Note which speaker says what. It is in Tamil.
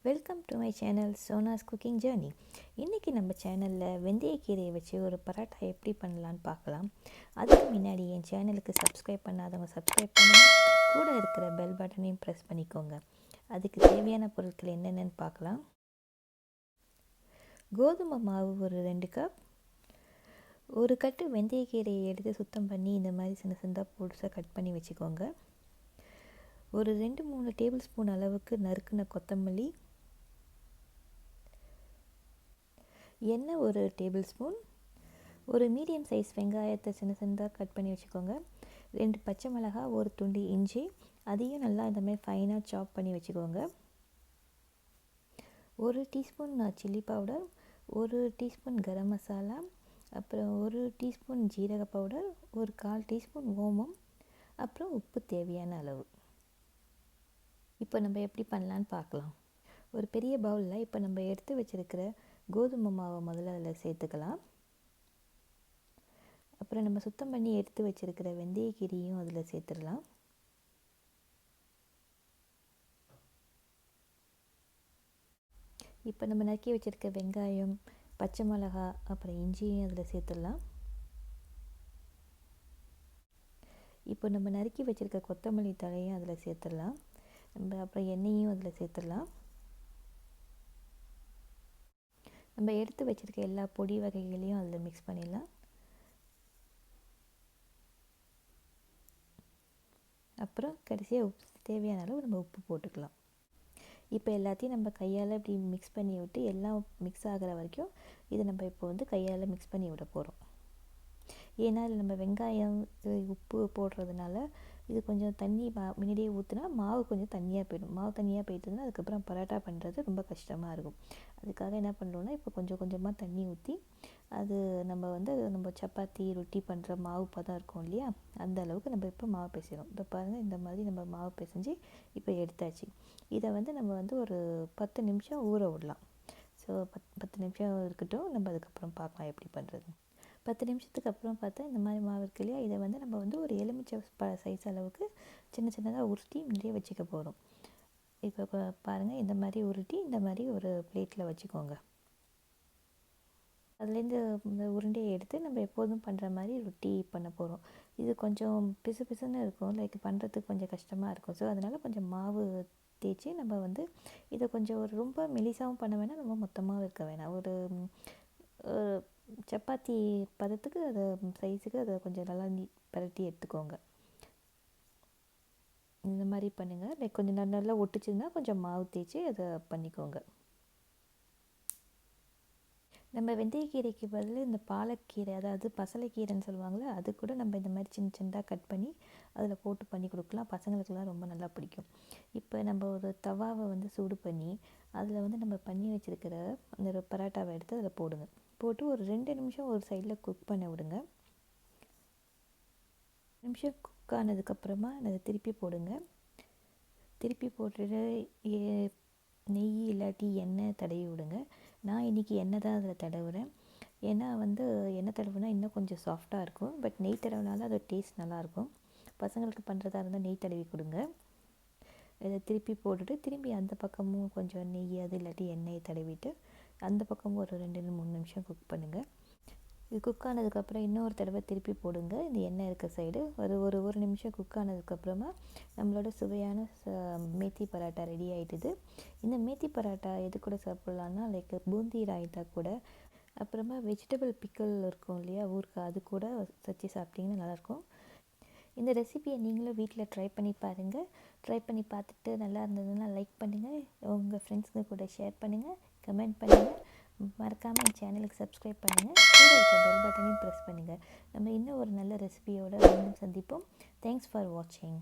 Speaker 1: Welcome to my channel Sona's cooking journey. இன்றைக்கி நம்ம சேனலில் வெந்தயக்கீரையை வச்சு ஒரு பராட்டா எப்படி பண்ணலான்னு பார்க்கலாம். அதுக்கு முன்னாடி என் சேனலுக்கு சப்ஸ்கிரைப் பண்ணாதவங்க சப்ஸ்கிரைப் பண்ணுங்கள், கூட இருக்கிற பெல் பட்டனையும் ப்ரெஸ் பண்ணிக்கோங்க. அதுக்கு தேவையான பொருட்கள் என்னென்னு பார்க்கலாம். கோதுமை மாவு ஒரு 2 கப், ஒரு கட்டு வெந்தயக்கீரையை எடுத்து சுத்தம் பண்ணி இந்த மாதிரி சின்ன சின்னதாக பொடிசாக கட் பண்ணி வச்சுக்கோங்க. ஒரு 2-3 டேபிள் ஸ்பூன் அளவுக்கு நறுக்குன கொத்தமல்லி, எண்ணெய் ஒரு டேபிள் ஸ்பூன், ஒரு மீடியம் சைஸ் வெங்காயத்தை சின்ன சின்னதாக கட் பண்ணி வச்சுக்கோங்க. 2 பச்சை மிளகாய், ஒரு துண்டு இஞ்சி, அதையும் நல்லா இந்தமாதிரி ஃபைனாக சாப் பண்ணி வச்சுக்கோங்க. 1 teaspoon chilli powder, 1 teaspoon garam masala, அப்புறம் 1 டீஸ்பூன் ஜீரக பவுடர், ஒரு 1/4 டீஸ்பூன் ஓமம், அப்புறம் உப்பு தேவையான அளவு. இப்போ நம்ம எப்படி பண்ணலான்னு பார்க்கலாம். ஒரு பெரிய பவுலில் இப்போ நம்ம எடுத்து வச்சுருக்கிற கோதுமை மாவை முதல்ல அதில் சேர்த்துக்கலாம். அப்புறம் நம்ம சுத்தம் பண்ணி எடுத்து வச்சுருக்கிற வெந்தயக்கீரையும் அதில் சேர்த்துடலாம். இப்போ நம்ம நறுக்கி வச்சுருக்க வெங்காயம், பச்சை மிளகாய், அப்புறம் இஞ்சியும் அதில் சேர்த்துடலாம். இப்போ நம்ம நறுக்கி வச்சுருக்க கொத்தமல்லி தழையும் அதில் சேர்த்துடலாம். அப்புறம் எண்ணெயும் அதில் சேர்த்துடலாம். நம்ம எடுத்து வச்சுருக்க எல்லா பொடி வகைகளையும் அதில் மிக்ஸ் பண்ணிடலாம். அப்புறம் கடைசியாக தேவையான அளவு நம்ம உப்பு போட்டுக்கலாம். இப்போ எல்லாத்தையும் நம்ம கையால் இப்படி மிக்ஸ் பண்ணி விட்டு எல்லாம் மிக்ஸ் ஆகிற வரைக்கும் இதை நம்ம இப்போ கையால் மிக்ஸ் பண்ணி விட போகிறோம். ஏன்னா இதில் நம்ம வெங்காயம் உப்பு போடுறதுனால இது கொஞ்சம் தண்ணி முன்னாடியே ஊற்றினா மாவு கொஞ்சம் தண்ணியாக போயிடும். மாவு தண்ணியாக போயிட்டுதுன்னா அதுக்கப்புறம் பரோட்டா பண்ணுறது ரொம்ப கஷ்டமாக இருக்கும். அதுக்காக என்ன பண்ணுறோன்னா இப்போ கொஞ்சம் கொஞ்சமாக தண்ணி ஊற்றி அது நம்ம சப்பாத்தி ரொட்டி பண்ணுற மாவு பதம் இருக்கும் இல்லையா, அந்த அளவுக்கு நம்ம இப்போ மாவு பிசைகிறோம். இப்போ பாருங்கள், இந்த மாதிரி நம்ம மாவு பிசைஞ்சு இப்போ எடுத்தாச்சு. இதை நம்ம ஒரு 10 நிமிஷம் ஊற விடலாம். ஸோ 10 நிமிஷம் இருக்கட்டும், நம்ம அதுக்கப்புறம் பார்க்கலாம் எப்படி பண்ணுறது. 10 நிமிஷத்துக்கு அப்புறம் பார்த்தா இந்த மாதிரி மாவு இருக்கு இல்லையா, இதை நம்ம ஒரு எலுமிச்சை சைஸ் அளவுக்கு சின்ன சின்னதாக உருட்டி முன்னாடியே வச்சுக்க போகிறோம். இப்போ பாருங்கள், இந்த மாதிரி உருட்டி இந்த மாதிரி ஒரு பிளேட்டில் வச்சுக்கோங்க. அதுலேருந்து இந்த உருண்டையை எடுத்து நம்ம எப்போதும் பண்ணுற மாதிரி ரொட்டி பண்ண போகிறோம். இது கொஞ்சம் பிசு பிசுன்னு இருக்கும், லைக் பண்ணுறதுக்கு கொஞ்சம் கஷ்டமாக இருக்கும். ஸோ அதனால் கொஞ்சம் மாவு தேய்ச்சி நம்ம இதை கொஞ்சம் ரொம்ப மெலிசாவும் பண்ண வேணாம், ரொம்ப மொத்தமாகவும் இருக்க வேணாம். ஒரு சப்பாத்தி பதத்துக்கு அதை சைஸுக்கு அதை கொஞ்சம் நல்லா பரட்டி எடுத்துக்கோங்க. இந்த மாதிரி பண்ணுங்கள். லைக் கொஞ்சம் நல்லா ஒட்டுச்சுன்னா கொஞ்சம் மாவு தேய்ச்சி அதை பண்ணிக்கோங்க. நம்ம வெந்தயக்கீரைக்கு பதில் இந்த பாலக்கீரை, அதாவது பசலைக்கீரைன்னு சொல்லுவாங்களே, அது கூட நம்ம இந்த மாதிரி சின்ன சின்னதாக கட் பண்ணி அதில் போட்டு பண்ணி கொடுக்கலாம். பசங்களுக்கெல்லாம் ரொம்ப நல்லா பிடிக்கும். இப்போ நம்ம ஒரு தவாவை சூடு பண்ணி அதில் நம்ம பண்ணி வச்சுருக்கிற அந்த பரோட்டாவை எடுத்து அதில் போடுங்க. போட்டு ஒரு 2 நிமிஷம் ஒரு சைடில் குக் பண்ண விடுங்க. நிமிஷம் குக் ஆனதுக்கப்புறமா அதை திருப்பி போடுங்க. திருப்பி போட்டுட்டு நெய் இல்லாட்டி எண்ணெய் தடவி விடுங்க. நான் இன்றைக்கி எண்ணெய் தான் அதில் தடவுறேன். ஏன்னா எண்ணெய் தடவுனா இன்னும் கொஞ்சம் சாஃப்டாக இருக்கும். பட் நெய் தடவுனால அது டேஸ்ட் நல்லாயிருக்கும். பசங்களுக்கு பண்ணுறதா இருந்தால் நெய் தடவி கொடுங்க. இதை திருப்பி போட்டுட்டு திரும்பி அந்த பக்கமும் கொஞ்சம் நெய் அது இல்லாட்டி எண்ணெயை தடவிட்டு அந்த பக்கமும் ஒரு 2-3 நிமிஷம் குக் பண்ணுங்கள். இது குக் ஆனதுக்கப்புறம் இன்னொரு தடவை திருப்பி போடுங்க. இந்த எண்ணெய் இருக்க சைடு ஒரு நிமிஷம் குக் ஆனதுக்கப்புறமா நம்மளோட சுவையான மேத்தி பராட்டா ரெடி ஆகிட்டுது. இந்த மேத்தி பராட்டா எது கூட சாப்பிட்லான்னா, லைக் பூந்தி ராய்த்தா கூட, அப்புறமா வெஜிடபிள் பிக்கல் இருக்கும் இல்லையா, ஊறுகாய், அது கூட வச்சு சாப்பிட்டிங்கன்னா நல்லாயிருக்கும். இந்த ரெசிபியை நீங்களும் வீட்டில் ட்ரை பண்ணி பாருங்கள். ட்ரை பண்ணி பார்த்துட்டு நல்லா இருந்ததுன்னா லைக் பண்ணுங்கள், உங்கள் ஃப்ரெண்ட்ஸுங்க கூட ஷேர் பண்ணுங்கள், கமெண்ட் பண்ணுங்கள். மறக்காமல் என் சேனலுக்கு சப்ஸ்கிரைப் பண்ணுங்கள், கூட இருக்க பெல் பட்டனையும் ப்ரெஸ் பண்ணுங்கள். நம்ம இன்னும் ஒரு நல்ல ரெசிபியோடு மீண்டும் சந்திப்போம். தேங்க்ஸ் ஃபார் வாட்சிங்.